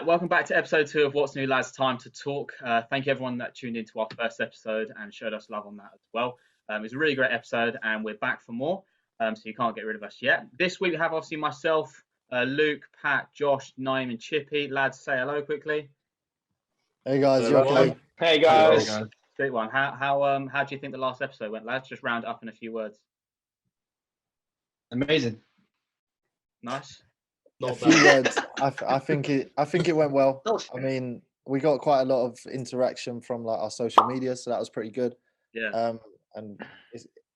welcome back to episode 2 of What's New Lads Time to Talk. Thank you everyone that tuned into our first episode and showed us love on that as well. It was a really great episode and we're back for more, so you can't get rid of us yet. This week we have obviously myself, Luke, Pat, Josh, Naim and Chippy. Lads, say hello quickly. Hey guys, you okay? Hey guys. Great one. How do you think the last episode went, lads? Just round it up in a few words. Amazing. Nice. A few words. I think it went well. I mean, we got quite a lot of interaction from like our social media, so that was pretty good. Yeah. And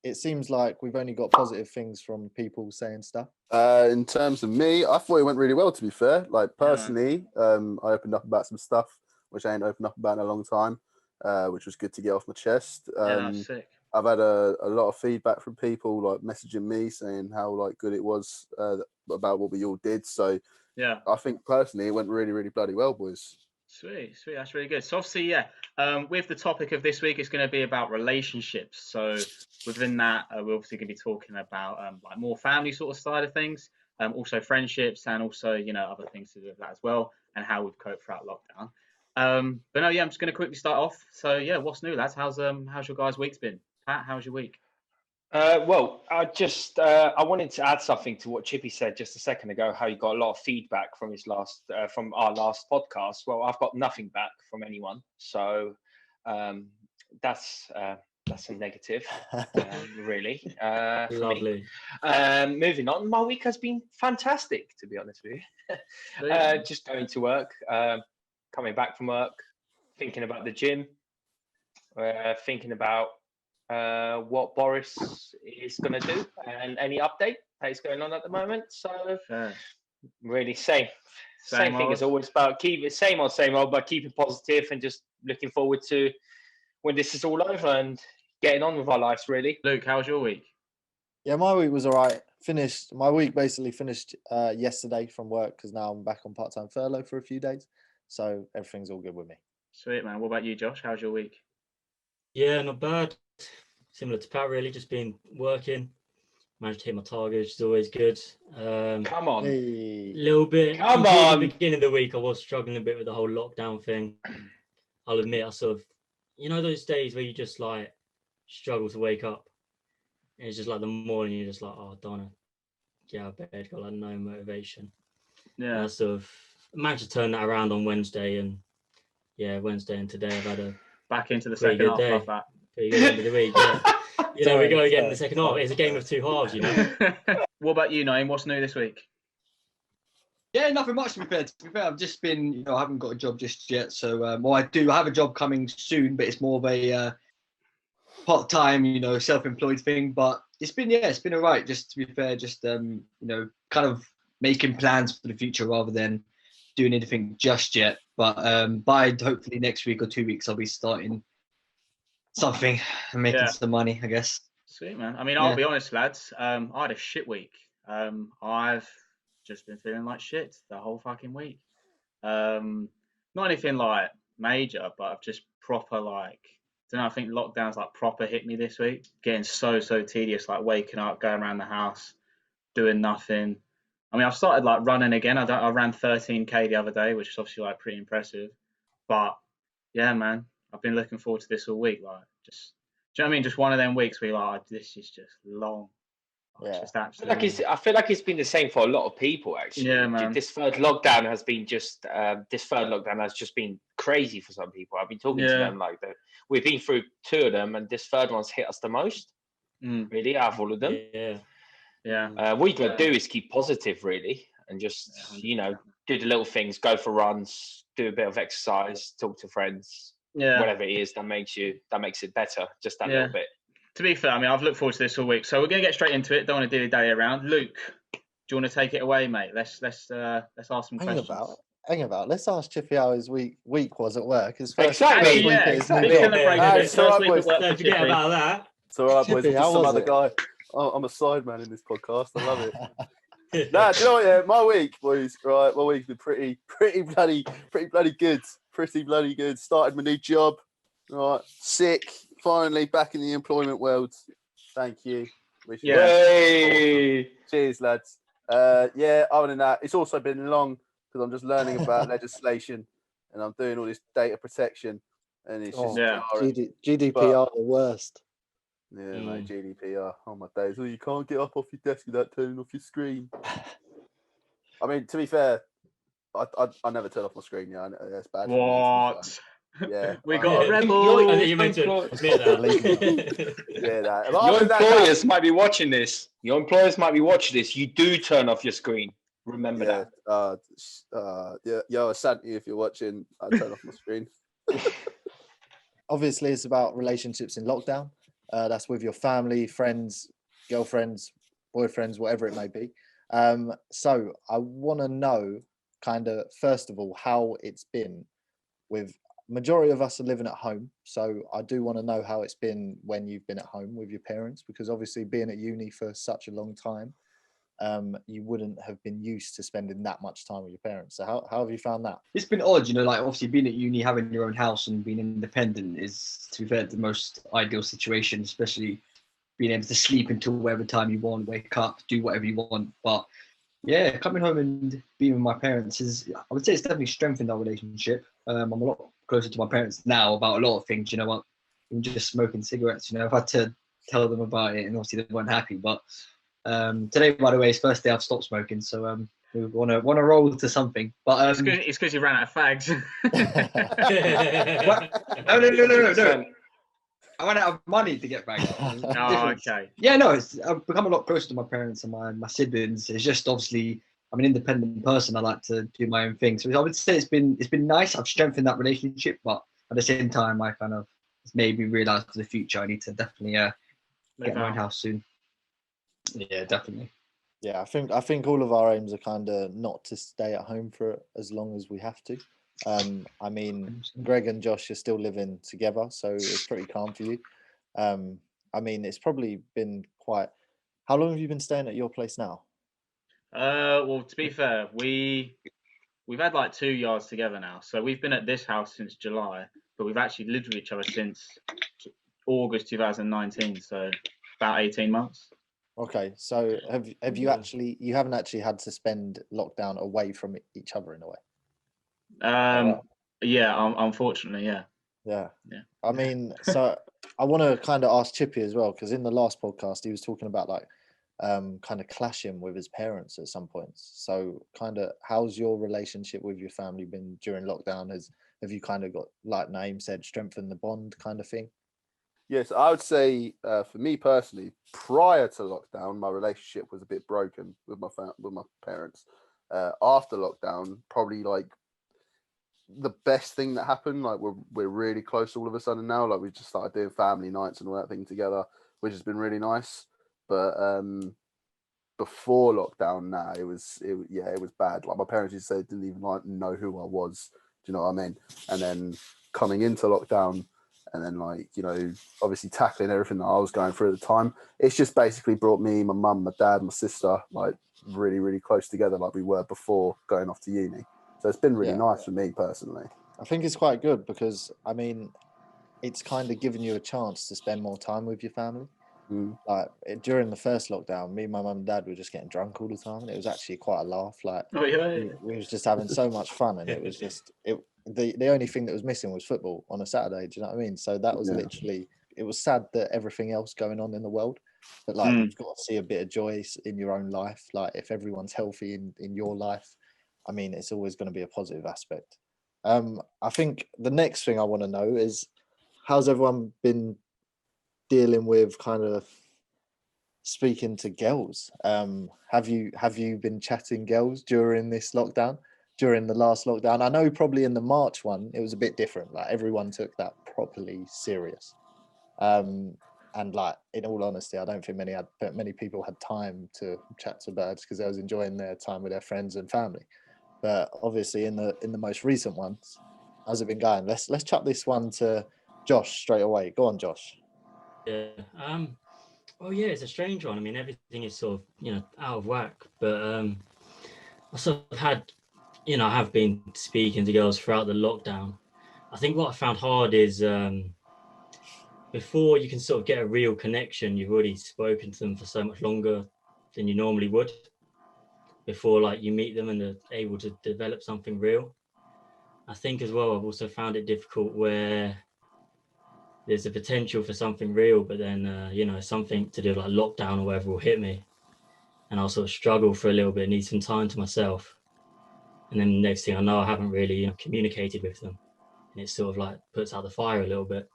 it seems like we've only got positive things from people saying stuff. In terms of me, I thought it went really well, to be fair. Like personally, I opened up about some stuff which I ain't opened up about in a long time, which was good to get off my chest. That's sick. I've had a lot of feedback from people like messaging me saying how like good it was about what we all did. So yeah, I think personally it went really, really bloody well, boys. Sweet. That's really good. So obviously, with the topic of this week, it's going to be about relationships. So within that, we're obviously going to be talking about like more family sort of side of things, also friendships, and also other things to do with that as well, and how we've coped throughout lockdown. But no, I'm just going to quickly start off. So what's new, lads? How's your guys' weeks been? Pat, how's your week? Well, I wanted to add something to what Chippy said just a second ago. How you got a lot of feedback from from our last podcast. Well, I've got nothing back from anyone, so that's a negative, really. Lovely. Moving on, my week has been fantastic, to be honest with you. Just going to work, coming back from work, thinking about the gym, thinking about what Boris is going to do and any update that is going on at the moment. So really same thing as always, about keep it same old, but keep it positive and just looking forward to when this is all over and getting on with our lives, really. Luke, how was your week? Yeah, my week was all right. My week basically finished yesterday from work because now I'm back on part-time furlough for a few days. So everything's all good with me. Sweet, man. What about you, Josh? How's your week? Yeah, not bad. Similar to Pat, really, just been working. Managed to hit my target, which is always good. Come on. Hey. Little bit. Come At on. the beginning of the week, I was struggling a bit with the whole lockdown thing. I'll admit, I sort of, those days where you just like struggle to wake up. And it's just like the morning, you're just like, oh, I don't want to get out of bed, got like no motivation. Yeah. And I sort of managed to turn that around on Wednesday, and Wednesday and today I've had a back into the second half. day. Love that. Pretty good end of the week, yeah. We go again in the second half. It's a game of two halves, What about you, Naim? What's new this week? Yeah, nothing much to be fair. I've just been, I haven't got a job just yet. So, I do have a job coming soon, but it's more of a part-time, self-employed thing. But it's been all right. Just to be fair, just kind of making plans for the future rather than doing anything just yet. But by hopefully next week or 2 weeks, I'll be starting something and making some money, I guess. Sweet, man. I mean, I'll be honest, lads. I had a shit week. I've just been feeling like shit the whole fucking week. Not anything like major, but I've just proper I think lockdown's like proper hit me this week. Getting so tedious, like waking up, going around the house, doing nothing. I mean, I've started like running again. I ran 13k the other day, which is obviously like pretty impressive. But yeah, man, I've been looking forward to this all week. Like, just, do you know what I mean? Just one of them weeks where you're like, this is just long. Yeah. Just absolutely. I feel like it's been the same for a lot of people, actually. Yeah, man. This third lockdown has been just been crazy for some people. I've been talking to them like that. We've been through 2 of them, and this third one's hit us the most. Really, out of all of them. Yeah. What you got to do is keep positive, really, and just do the little things, go for runs, do a bit of exercise, talk to friends, whatever it is that makes it better. Just that little bit. To be fair, I mean, I've looked forward to this all week, so we're gonna get straight into it. Don't want to dilly-dally around. Luke, do you want to take it away, mate? Let's ask some questions. Hang about. Let's ask Chippy how his week was at work. His first Exactly. week at his new Big job. celebration. First week at work. Don't forget about that. It's all right, boys. Chippy, I'm just how some was other it? guy. Oh, I'm a sideman in this podcast. I love it. Nah, do you know what? Yeah, my week, boys. Right, my week's been pretty bloody good. Pretty bloody good. Started my new job. Right, sick. Finally back in the employment world. Thank you. Hey. Cheers, lads. Other than that, it's also been long because I'm just learning about legislation and I'm doing all this data protection, and it's just jarring. GDPR the worst. Yeah, mate, GDPR. Oh my days! Oh, you can't get up off your desk without turning off your screen. I mean, to be fair, I never turn off my screen. Yeah, that's bad. What? Yeah, We got a rebel. Your, I think you meant to admit that. yeah, that. your employers might be watching this. Your employers might be watching this. You do turn off your screen. Remember that. Yeah, yo, Santi, if you're watching, I turn off my screen. Obviously, it's about relationships in lockdown. That's with your family, friends, girlfriends, boyfriends, whatever it may be. So I want to know, kind of, first of all, how it's been with majority of us are living at home. So I do want to know how it's been when you've been at home with your parents, because obviously being at uni for such a long time, you wouldn't have been used to spending that much time with your parents. So how have you found that? It's been odd, you know, like obviously being at uni, having your own house and being independent is, to be fair, the most ideal situation, especially being able to sleep until whatever time you want, wake up, do whatever you want. But yeah, coming home and being with my parents is, I would say it's definitely strengthened our relationship. I'm a lot closer to my parents now about a lot of things, you know what, even just smoking cigarettes, you know, I've had to tell them about it and obviously they weren't happy. But today, by the way, is first day I've stopped smoking, so we want to roll to something. But it's because you ran out of fags. No. I ran out of money to get back. Okay. Yeah, no, I've become a lot closer to my parents and my siblings. It's just obviously I'm an independent person. I like to do my own thing. So I would say it's been nice. I've strengthened that relationship, but at the same time, I kind of made me realize for the future I need to definitely get my own house soon. Yeah, definitely. Yeah, I think all of our aims are kind of not to stay at home for as long as we have to. I mean, Greg and Josh are still living together, so it's pretty calm for you. I mean, it's probably been quite. How long have you been staying at your place now? Well, to be fair, we've had like 2 yards together now, so we've been at this house since July, but we've actually lived with each other since August 2019, so about 18 months. Okay, so have you actually, you haven't actually had to spend lockdown away from each other in a way? Yeah, unfortunately, yeah. Yeah. I mean, so I want to kind of ask Chippy as well, because in the last podcast he was talking about like kind of clashing with his parents at some points. So kind of, how's your relationship with your family been during lockdown? Have you kind of got, like Naim said, strengthened the bond kind of thing? Yes, I would say for me personally, prior to lockdown, my relationship was a bit broken with my parents. After lockdown, probably like the best thing that happened, like we're really close all of a sudden now. Like we just started doing family nights and all that thing together, which has been really nice. But before lockdown, it was bad. Like my parents used to say didn't even like know who I was. Do you know what I mean? And then coming into lockdown, and then like, you know, obviously tackling everything that I was going through at the time, it's just basically brought me, my mum, my dad, my sister, like really, really close together like we were before going off to uni. So it's been really nice for me personally. I think it's quite good because, I mean, it's kind of given you a chance to spend more time with your family. Like during the first lockdown, me, my mum and dad were just getting drunk all the time, and it was actually quite a laugh. Like we was just having so much fun, and it was just the only thing that was missing was football on a Saturday. Do you know what I mean? So that was literally, it was sad that everything else going on in the world, but like you've got to see a bit of joy in your own life. Like if everyone's healthy in your life, I mean, it's always going to be a positive aspect. I think the next thing I want to know is, how's everyone been dealing with kind of speaking to girls? Have you been chatting girls during this lockdown, during the last lockdown? I know probably in the March one it was a bit different, like everyone took that properly serious, and like in all honesty I don't think many people had time to chat to birds because they was enjoying their time with their friends and family. But obviously in the most recent ones, how's it been going? Let's chuck this one to Josh straight away. Go on, Josh. Yeah. Well, yeah, it's a strange one. I mean, everything is sort of, you know, out of whack. But I sort of had, you know, I have been speaking to girls throughout the lockdown. I think what I found hard is before you can sort of get a real connection, you've already spoken to them for so much longer than you normally would. before like you meet them and they're able to develop something real. I think as well, I've also found it difficult where there's a potential for something real, but then, you know, something to do like lockdown or whatever will hit me. And I'll sort of struggle for a little bit, need some time to myself. And then the next thing I know, I haven't really, you know, communicated with them. And it sort of like puts out the fire a little bit.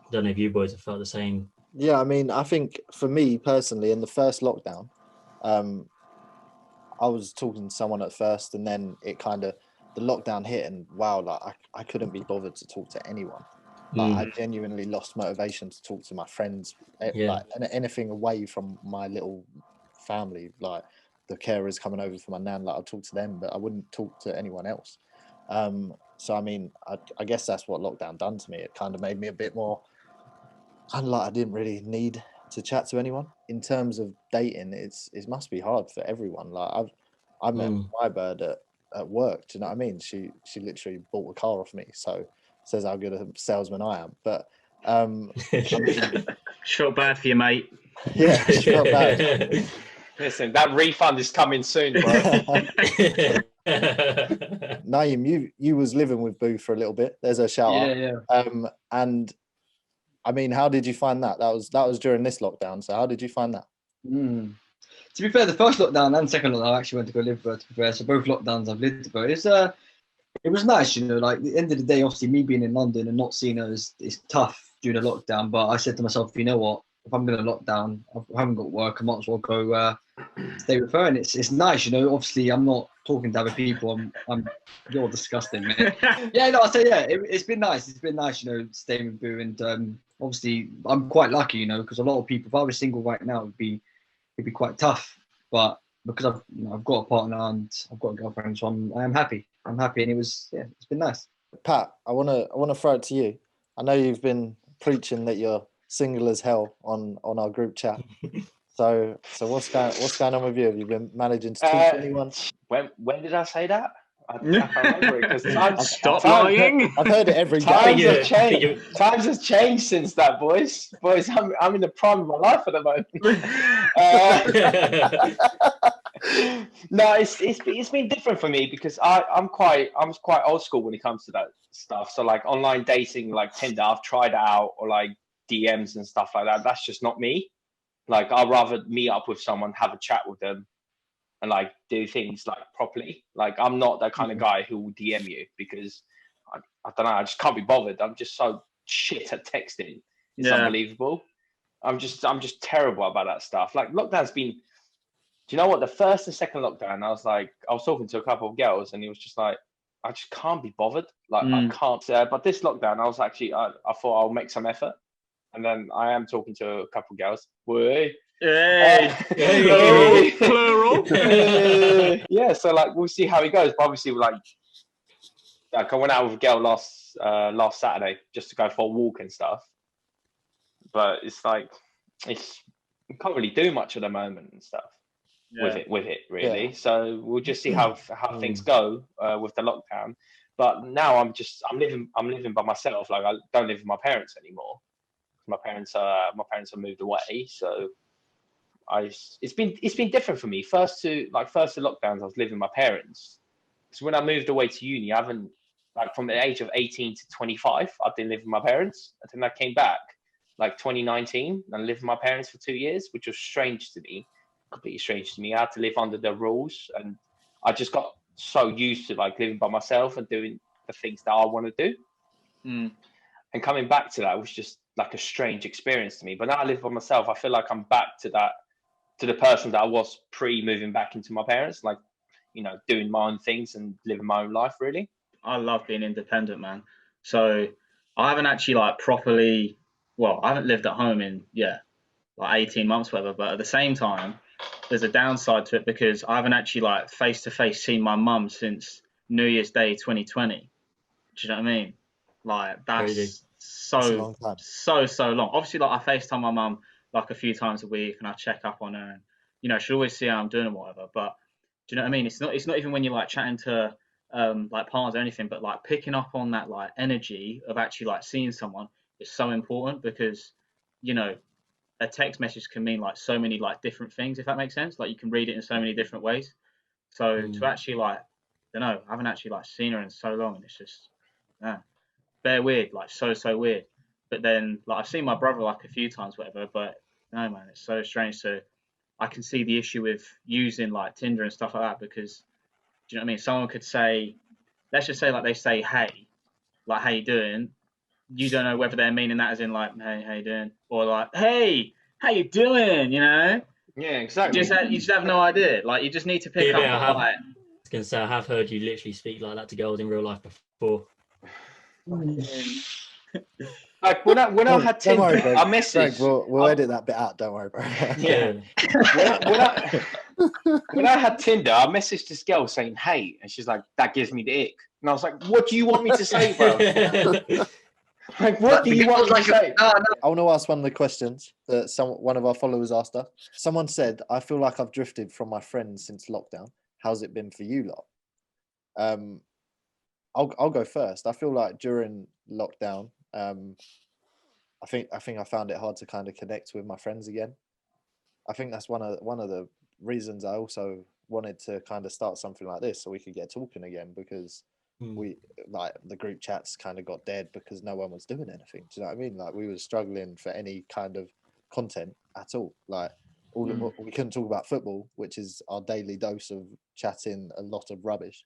I don't know if you boys have felt the same. Yeah, I mean, I think for me personally, in the first lockdown, I was talking to someone at first, and then it kind of, the lockdown hit, and wow, like I couldn't be bothered to talk to anyone. Like I genuinely lost motivation to talk to my friends, like anything away from my little family, like the carers coming over for my nan. Like I'd talk to them, but I wouldn't talk to anyone else. So I mean, I guess that's what lockdown done to me. It kind of made me a bit more kind of like I didn't really need to chat to anyone. In terms of dating, it must be hard for everyone. Like I met my bird at work. Do you know what I mean? She literally bought a car off me. So says how good a salesman I am. But I mean, Short bad for you, mate. yeah, it's not bad. Listen, that refund is coming soon, bro. Naim, you was living with Boo for a little bit. There's a shout out. Yeah. And I mean, how did you find that? That was during this lockdown. So how did you find that? To be fair, the first lockdown and second lockdown, I actually went to go live with. To be fair, so both lockdowns I've lived with. It was nice, you know. Like at the end of the day, obviously, me being in London and not seeing her is tough during the lockdown. But I said to myself, you know what? If I'm going to lock down, I haven't got work. I might as well go stay with her. And it's nice, you know. Obviously, I'm not talking to other people. You're disgusting, man. Yeah, no, I say yeah. It's been nice. It's been nice, you know, staying with Boo. And obviously, I'm quite lucky, you know, because a lot of people, if I was single right now, it'd be quite tough. But because I've got a partner and I've got a girlfriend, so I am happy. I'm happy, and it's been nice. Pat, I wanna throw it to you. I know you've been preaching that you're single as hell on our group chat. So what's going on with you? Have you been managing to talk to anyone? When did I say that? I can't remember it because Stop lying. I've heard it every times day. have changed. Times has changed since that, boys. I'm in the prime of my life at the moment. No, it's been different for me because I'm quite old school when it comes to that stuff. So like online dating, like Tinder, I've tried it out, or like DMs and stuff like that. That's just not me. Like I'd rather meet up with someone, have a chat with them, and like do things like properly. Like I'm not that kind of guy who will DM you because I don't know, I just can't be bothered. I'm just so shit at texting. It's unbelievable. I'm just terrible about that stuff. Like lockdown's been, do you know what? The first and second lockdown, I was talking to a couple of girls, and it was just like, I just can't be bothered. Like I can't. But this lockdown, I was actually, I thought I'll make some effort, and then I am talking to a couple of girls. Hey, plural. Yeah, so like we'll see how it goes. But obviously, like I went out with a girl last Saturday just to go for a walk and stuff. But it's like you can't really do much at the moment and stuff with it really. Yeah. So we'll just see how things go with the lockdown. But now I'm living by myself. Like I don't live with my parents anymore. My parents are moved away, so it's been different for me. First to lockdowns, I was living with my parents. So when I moved away to uni, I haven't, like from the age of 18 to 25, I didn't live with my parents. And then I came back like 2019 and lived with my parents for 2 years, which was strange to me, completely strange to me. I had to live under the rules, and I just got so used to like living by myself and doing the things that I want to do. And coming back to that was just like a strange experience to me. But now I live by myself, I feel like I'm back to the person that I was pre-moving back into my parents, like, you know, doing my own things and living my own life, really. I love being independent, man. So I haven't actually I haven't lived at home in, like 18 months, whatever. But at the same time, there's a downside to it because I haven't actually like face-to-face seen my mum since New Year's Day 2020. Do you know what I mean? Like that's so long. Obviously, like I FaceTime my mum like a few times a week, and I check up on her, and you know she'll always see how I'm doing and whatever. But do you know what I mean? It's not even when you're like chatting to like partners or anything, but like picking up on that like energy of actually like seeing someone is so important because, you know, a text message can mean like so many like different things, if that makes sense. Like you can read it in so many different ways. So to actually like, I don't know, I haven't actually like seen her in so long, and it's just, yeah, bare weird, like so weird. But then like I've seen my brother like a few times, whatever. But no, man, it's so strange. So I can see the issue with using like Tinder and stuff like that, because do you know what I mean? Someone could say, let's just say like they say, hey, like how you doing? You don't know whether they're meaning that as in like, hey, how you doing, or like, hey, how you doing? You know? Yeah, exactly. You just have no idea. Like you just need to pick up. I was gonna say I have heard you literally speak like that to girls in real life before. Like when I had Tinder, worry, Greg. I messaged. Greg, we'll edit that bit out. Don't worry, bro. Yeah. when I had Tinder, I messaged this girl saying, "Hey," and she's like, "That gives me the ick." And I was like, "What do you want me to say, bro?" Like, what do you want me to say? No. I want to ask one of the questions that one of our followers asked us. Someone said, "I feel like I've drifted from my friends since lockdown. How's it been for you lot?" I'll go first. I feel like during lockdown, I think I found it hard to kind of connect with my friends again. I think that's one of the reasons I also wanted to kind of start something like this, so we could get talking again, because we like the group chats kind of got dead because no one was doing anything. Do you know what I mean? Like we were struggling for any kind of content at all. Like we couldn't talk about football, which is our daily dose of chatting a lot of rubbish.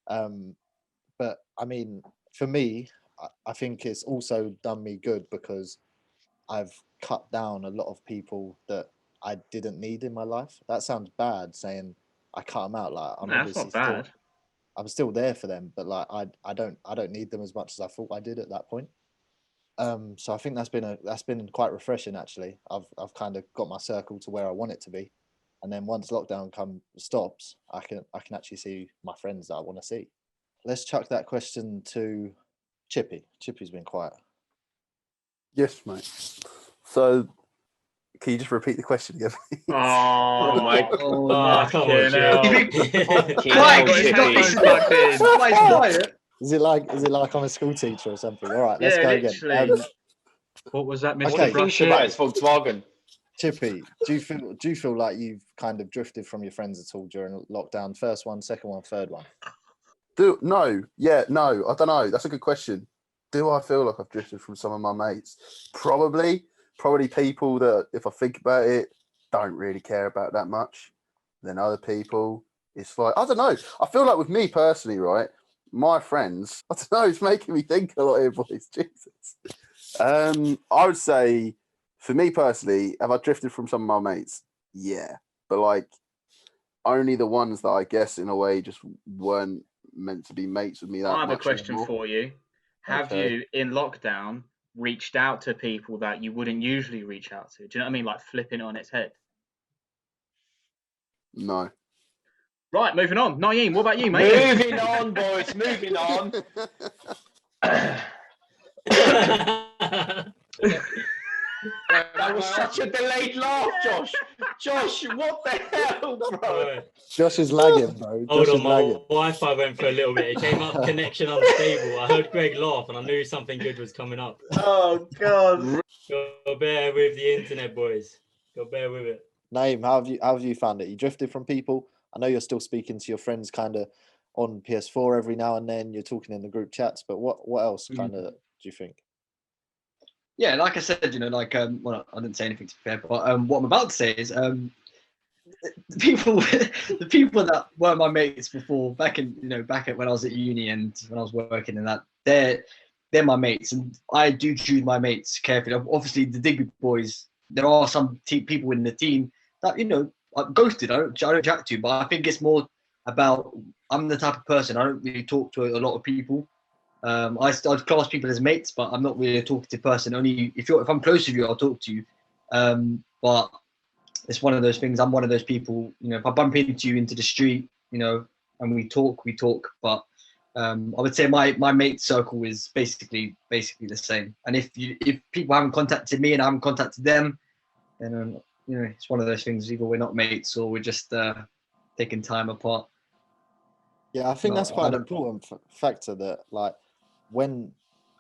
But I mean, for me, I think it's also done me good because I've cut down a lot of people that I didn't need in my life. That sounds bad saying I cut them out. Like I'm that's not bad. I'm still there for them, but like I don't need them as much as I thought I did at that point. So I think that's been quite refreshing actually. I've kind of got my circle to where I want it to be, and then once lockdown stops, I can actually see my friends that I want to see. Let's chuck that question to Chippy. Chippy's been quiet. Yes, mate. So, can you just repeat the question again? Oh my god! Come on, Chippy. Is it like I'm a school teacher or something? All right, let's go again. What was that, Mr. What do you think about his Volkswagen? Chippy, do you feel like you've kind of drifted from your friends at all during lockdown? First one, second one, third one. No, I don't know. That's a good question. Do I feel like I've drifted from some of my mates? Probably people that, if I think about it, don't really care about that much. Then other people, it's like, I don't know. I feel like with me personally, right, my friends, I don't know, it's making me think a lot here, boys. Jesus. I would say, for me personally, have I drifted from some of my mates? Yeah. But like, only the ones that I guess in a way just weren't meant to be mates with me that much. I have a question anymore. For you. Have you, in lockdown, reached out to people that you wouldn't usually reach out to? Do you know what I mean? Like flipping it on its head. No. Right, moving on. Naim, what about you, mate? Moving on, boys. Moving on. That was such a delayed laugh, Josh. Josh, what the hell, bro? Josh is lagging, bro. Hold on, my Wi-Fi went for a little bit. It came up connection unstable. I heard Greg laugh and I knew something good was coming up. Oh, God. Go bear with the internet, boys. Go bear with it. Naim, how have you found it? You drifted from people. I know you're still speaking to your friends kind of on PS4 every now and then. You're talking in the group chats, but what else kind of do you think? Yeah, like I said, like well, I didn't say anything to be fair, but what I'm about to say is the people that were my mates before, back at when I was at uni and when I was working and that, they're my mates, and I do choose my mates carefully. Obviously, the Digby boys, there are some people in the team that I'm ghosted. I don't chat to, but I think it's more about I'm the type of person I don't really talk to a lot of people. I'd class people as mates, but I'm not really a talkative person. Only if I'm close to you, I'll talk to you. But it's one of those things. I'm one of those people. If I bump into you into the street, and we talk. But I would say my mate circle is basically the same. And if people haven't contacted me and I haven't contacted them, then it's one of those things. Either we're not mates or we're just taking time apart. Yeah, I think that's quite an important factor. That like when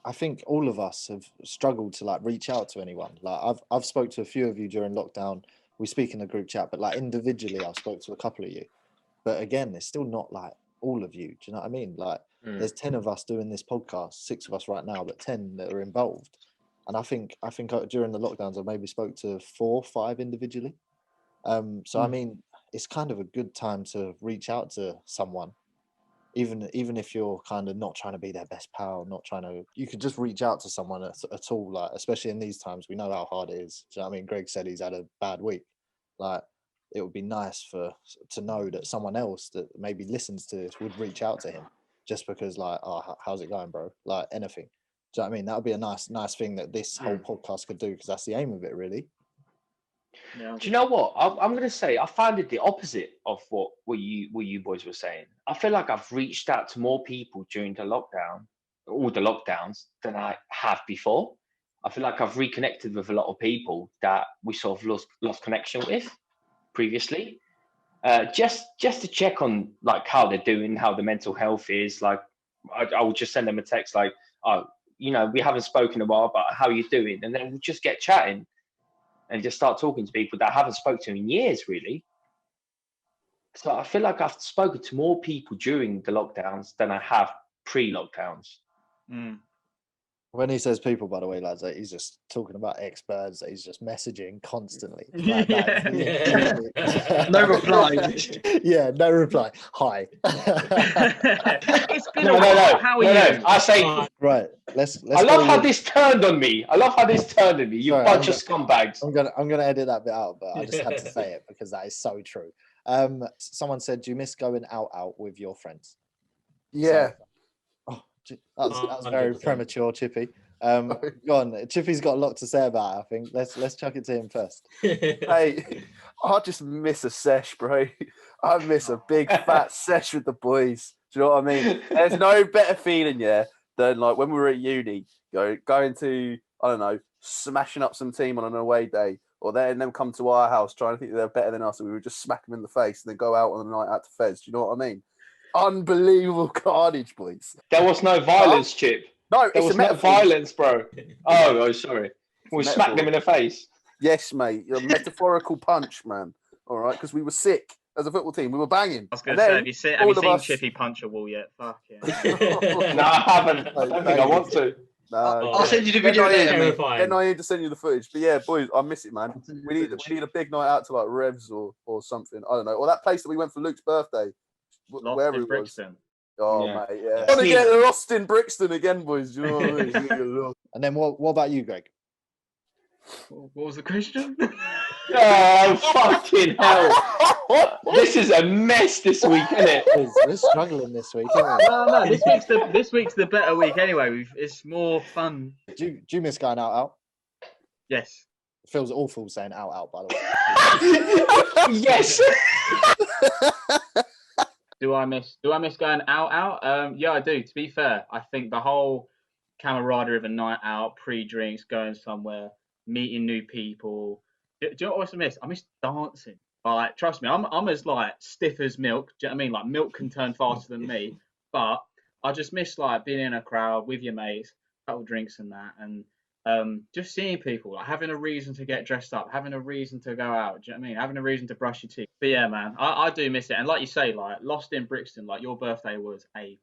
I think all of us have struggled to like reach out to anyone. Like I've spoke to a few of you during lockdown. We speak in the group chat, but like individually, I've spoke to a couple of you. But again, it's still not like all of you. Do you know what I mean? Like, there's 10 of us doing this podcast, 6 of us right now, but 10 that are involved. And I think during the lockdowns, I maybe spoke to 4 or 5 individually. So I mean, it's kind of a good time to reach out to someone, even if you're kind of not trying to be their best pal, not trying to. You could just reach out to someone at all. Like, especially in these times, we know how hard it is. Do you know what I mean? Greg said he's had a bad week. Like, it would be nice to know that someone else that maybe listens to this would reach out to him, just because, like, oh, how's it going, bro? Like, anything. Do you know what I mean? That would be a nice thing that this whole podcast could do, because that's the aim of it, really. Yeah. Do you know what? I'm going to say I found it the opposite of what you boys were saying. I feel like I've reached out to more people during the lockdown, all the lockdowns, than I have before. I feel like I've reconnected with a lot of people that we sort of lost connection with previously. Just to check on like how they're doing, how the mental health is. Like, I will just send them a text like, oh, you know, we haven't spoken in a while, but how are you doing? And then we'll just get chatting and just start talking to people that I haven't spoken to in years, really. So I feel like I've spoken to more people during the lockdowns than I have pre-lockdowns. When he says people, by the way, lads, he's just talking about experts that he's just messaging constantly. Like, No reply. Yeah, no reply. Hi. It's been a while. How are you? I say, right. Let's. I love how this turned on me. You bunch of scumbags. I'm gonna edit that bit out, but I just had to say it because that is so true. Someone said, "Do you miss going out with your friends?" Yeah. So, that was very premature, Chippy. Go on, Chippy's got a lot to say about it, I think. Let's chuck it to him first. Hey, I just miss a sesh, bro. I miss a big fat sesh with the boys. Do you know what I mean? There's no better feeling, than like when we were at uni, going to, I don't know, smashing up some team on an away day, or then them come to our house trying to think they're better than us, and we would just smack them in the face and then go out on a night out to Fez. Do you know what I mean? Unbelievable carnage, boys. There was no violence, Chip. No, there was no violence, bro. Oh, sorry. We smacked them in the face. Yes, mate. A metaphorical punch, man. All right, because we were sick as a football team. We were banging. I was going to say, have you seen Chippy punch a wall yet? Fuck yeah. No, I haven't. I don't think I want to. No, I'll send you the video later, mate. Get Naim to send you the footage. But yeah, boys, I miss it, man. We need a big night out to like Revs or something. I don't know. Or that place that we went for Luke's birthday. Lost in Brixton. Oh, yeah. Mate, yeah. I want to get lost in Brixton again, boys. Do you know what I mean? And then what about you, Greg? What was the question? Oh, fucking hell. This is a mess this week, isn't it? We're struggling this week, aren't we? No, this week's the better week anyway. It's more fun. Do you miss going out? Yes. It feels awful saying out, by the way. Yes. Do I miss going out? Yeah, I do. To be fair, I think the whole camaraderie of a night out, pre-drinks, going somewhere, meeting new people. Do you know what I miss? I miss dancing. Like, trust me, I'm as like stiff as milk. Do you know what I mean? Like, milk can turn faster than me. But I just miss like being in a crowd with your mates, a couple drinks and that, and just seeing people, like having a reason to get dressed up, having a reason to go out. Do you know what I mean? Having a reason to brush your teeth. But yeah, man, I do miss it. And like you say, like Lost in Brixton, like your birthday was a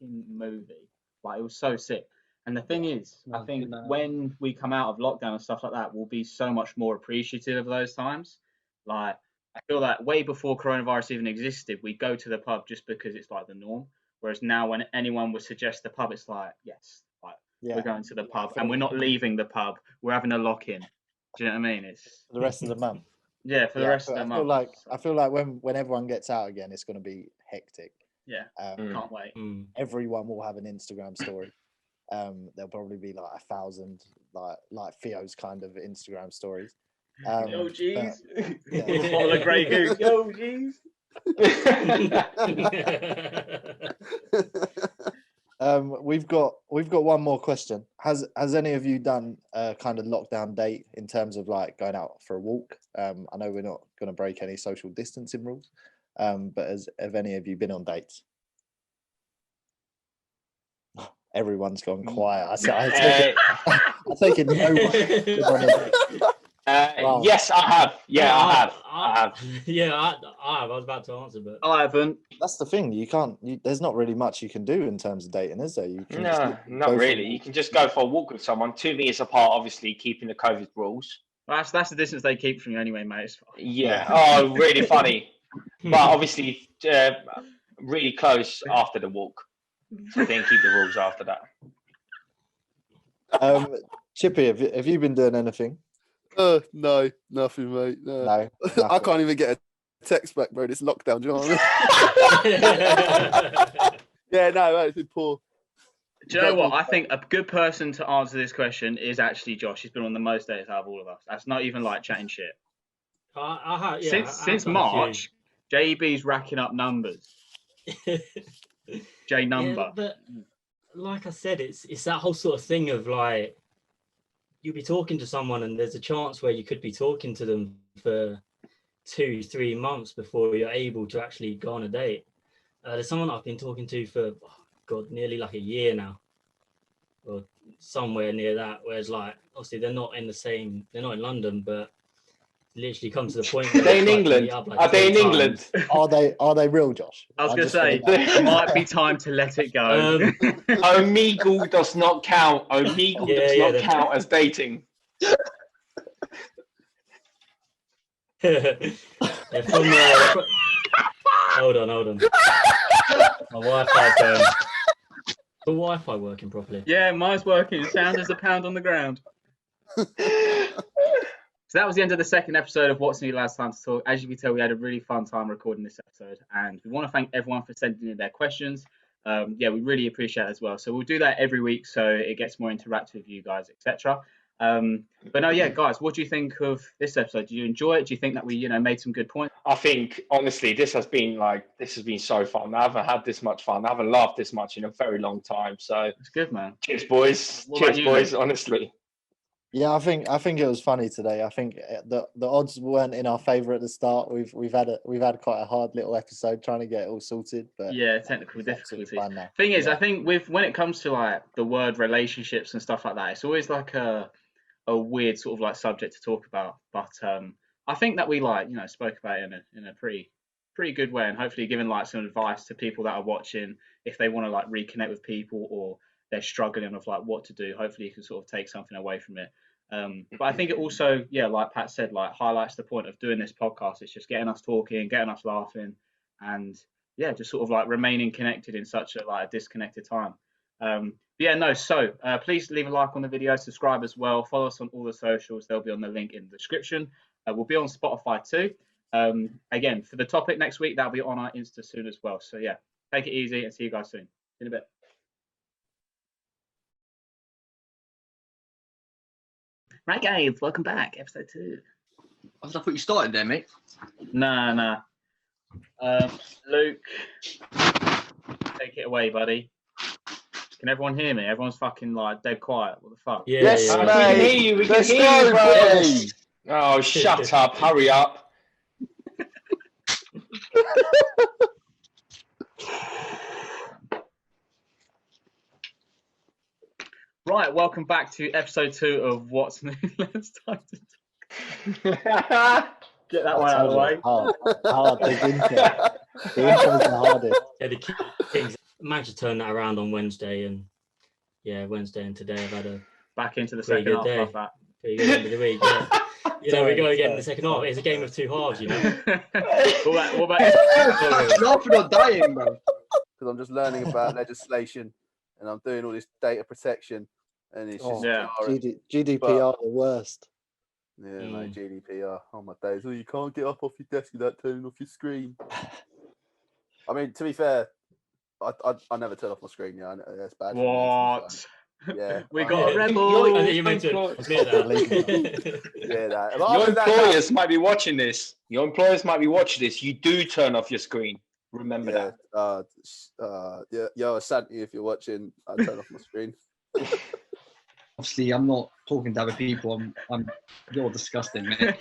movie. Like, it was so sick. And the thing is, I think when we come out of lockdown and stuff like that, we'll be so much more appreciative of those times. Like, I feel that way before coronavirus even existed, we go to the pub just because it's like the norm. Whereas now, when anyone would suggest the pub, it's like, yes, like we're going to the pub and we're not leaving the pub. We're having a lock-in. Do you know what I mean? It's for the rest of the month. Yeah, for the rest of the month. I feel like when everyone gets out again, it's going to be hectic. Yeah, can't wait. Everyone will have an Instagram story. There'll probably be like 1,000 like Theo's kind of Instagram stories. Yo, geez. Bottle of Grey Goose. Yo, geez. We've got one more question. Has any of you done a kind of lockdown date in terms of like going out for a walk? I know we're not going to break any social distancing rules, but have any of you been on dates? Everyone's gone quiet. I take it no one. Wow. Yes, I have. Yeah, I have. I have. Yeah, I have. I was about to answer, but I haven't. That's the thing. You can't. There's not really much you can do in terms of dating, is there? You can just No, not go for really. a You walk. can just go for a walk with someone 2 meters apart, obviously keeping the COVID rules. Well, that's the distance they keep from you anyway, mate. It's fine. Yeah. Oh, really funny. But obviously, really close after the walk. So then keep the rules after that. Chippy, have you been doing anything? No, nothing, mate. No. No. I can't even get a text back, bro. This lockdown, do you know what I mean? Yeah, no, mate, it's been poor. Do you know what? I think a good person to answer this question is actually Josh. He's been on the most days out of all of us. That's not even like chatting shit. I have, yeah, Since March, JB's racking up numbers. J number. Yeah, but like I said, it's that whole sort of thing of like you'll be talking to someone and there's a chance where you could be talking to them for 2-3 months before you're able to actually go on a date. There's someone I've been talking to for nearly like a year now, or somewhere near that. Whereas like obviously they're not in London, but literally come to the point. Are they in England? Are they in England? Are they real, Josh? I was going to say, it might be time to let it go. Omegle does not count. Omegle does not count as dating. Hold on. My Wi-Fi's the Wi-Fi working properly? Yeah, mine's working. Sound as a pound on the ground. So that was the end of the second episode of What's New Last Time to Talk. As you can tell, we had a really fun time recording this episode, and we want to thank everyone for sending in their questions. We really appreciate it as well. So we'll do that every week so it gets more interactive with you guys, etc. But no, yeah, guys, what do you think of this episode? Do you enjoy it? Do you think that we, made some good points? I think honestly, this has been so fun. I haven't had this much fun. I haven't laughed this much in a very long time. So it's good, man. Cheers, boys. Cheers, boys. Honestly. Yeah, I think it was funny today. I think the odds weren't in our favour at the start. We've had quite a hard little episode trying to get it all sorted. But yeah, technical difficulties. Thing is, I think when it comes to like the word relationships and stuff like that, it's always like a weird sort of like subject to talk about. But I think that we spoke about it in a pretty good way, and hopefully giving like some advice to people that are watching if they want to like reconnect with people or they're struggling with like what to do. Hopefully you can sort of take something away from it. But I think it also, like Pat said, like highlights the point of doing this podcast. It's just getting us talking, getting us laughing, and just sort of like remaining connected in such a disconnected time. So please leave a like on the video, subscribe as well, follow us on all the socials. They'll be on the link in the description. We'll be on Spotify too. Again, for the topic next week, that'll be on our Insta soon as well. So take it easy and see you guys soon. In a bit. Right, guys, welcome back. Episode 2. I thought you started there, mate. Nah. Luke, take it away, buddy. Can everyone hear me? Everyone's fucking like dead quiet. What the fuck? Yeah, Yes, yeah. We can hear you. We can hear you, bro. Oh, shut up. Hurry up. Right, welcome back to episode 2 of What's New Last Time to Talk. Get that one out of the way. Hard. The intro's the hardest. Yeah, the Kings managed to turn that around on Wednesday, and Wednesday and today I've had a back into the pretty second good half day. of Pretty good end of the week. Yeah. We go again in the second half. It's a game of two halves, that. What about Laughing or dying, bro. Because I'm just learning about legislation and I'm doing all this data protection, and it's just GDPR the worst. Yeah, mate, GDPR. Oh my days! Oh, you can't get up off your desk without turning off your screen. I mean, to be fair, I never turn off my screen. Yeah, that's bad. What? Yeah, We got a rebel. I think you meant to admit that. Yeah, that. Your employers might be watching this. Your employers might be watching this. You do turn off your screen. Remember that. Yo, Santi, if you're watching, I turn off my screen. Obviously, I'm not talking to other people. You're disgusting, mate.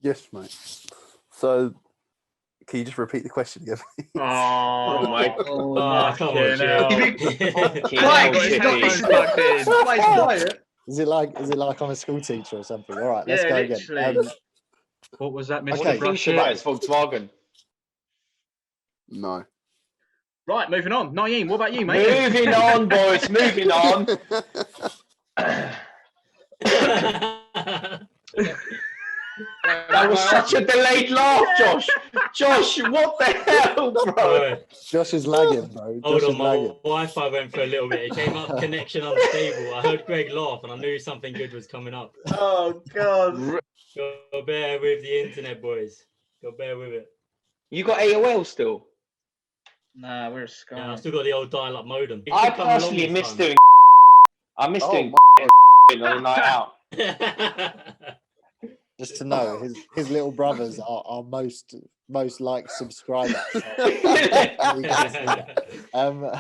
Yes, mate. So, Can you just repeat the question again? Oh my god! Oh, come on, Jim. Is it like I'm a school teacher or something? All right, let's go literally. again. What was that, Mr. What do you think about his Volkswagen? No. Right, moving on. Naim, what about you, mate? Moving on, boys. Moving on. That was such a delayed laugh, Josh. Josh, what the hell, bro? Josh is lagging, bro. Hold on, my Wi-Fi went for a little bit. It came up connection unstable. I heard Greg laugh, and I knew something good was coming up. Oh god! Go bear with the internet, boys. Go bear with it. You got AOL still? Nah, we're a Sky. Yeah, I've still got the old dial-up modem. I personally miss doing. I miss doing on a night out. Just to know, his little brothers are our most liked subscribers. And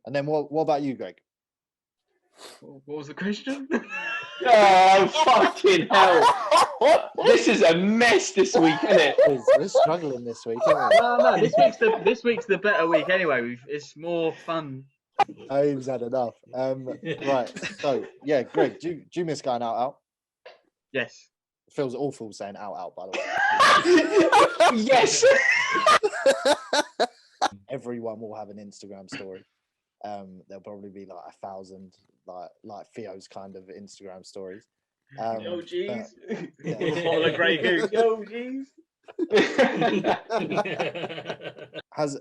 then what about you, Greg? What was the question? Oh fucking hell! This is a mess this week, isn't it? We're struggling this week, aren't we? No. This week's the better week anyway. It's more fun. Naim's had enough. Right. So yeah, Greg, do you miss going out? Yes. It feels awful saying out, by the way. Yes. Everyone will have an Instagram story. There'll probably be like 1,000 like Theo's kind of Instagram stories. Yo, jeez. Yeah. Bottle of Grey Goose. Yo, jeez.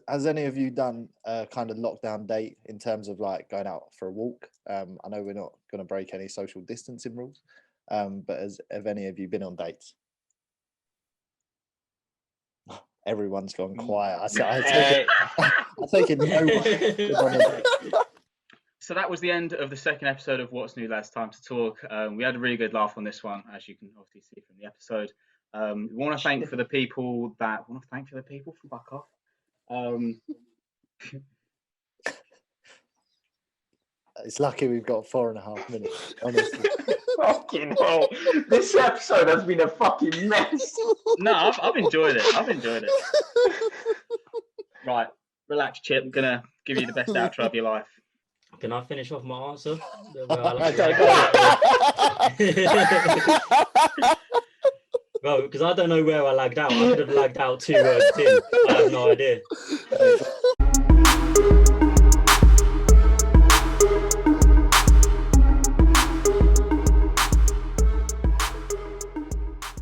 Has any of you done a kind of lockdown date in terms of like going out for a walk? I know we're not going to break any social distancing rules, but have any of you been on dates? Everyone's gone quiet. I take it no one. So that was the end of the second episode of What's New Lads Time to Talk. We had a really good laugh on this one, as you can obviously see from the episode. We want to thank for the people fuck off. It's lucky we've got 4.5 minutes, honestly. Fucking hell. This episode has been a fucking mess. No, I've enjoyed it. Right, relax, Chip. I'm going to give you the best outro of your life. Can I finish off my answer? Well, because I don't know where I lagged out. I could have lagged out 2 words in. I have no idea.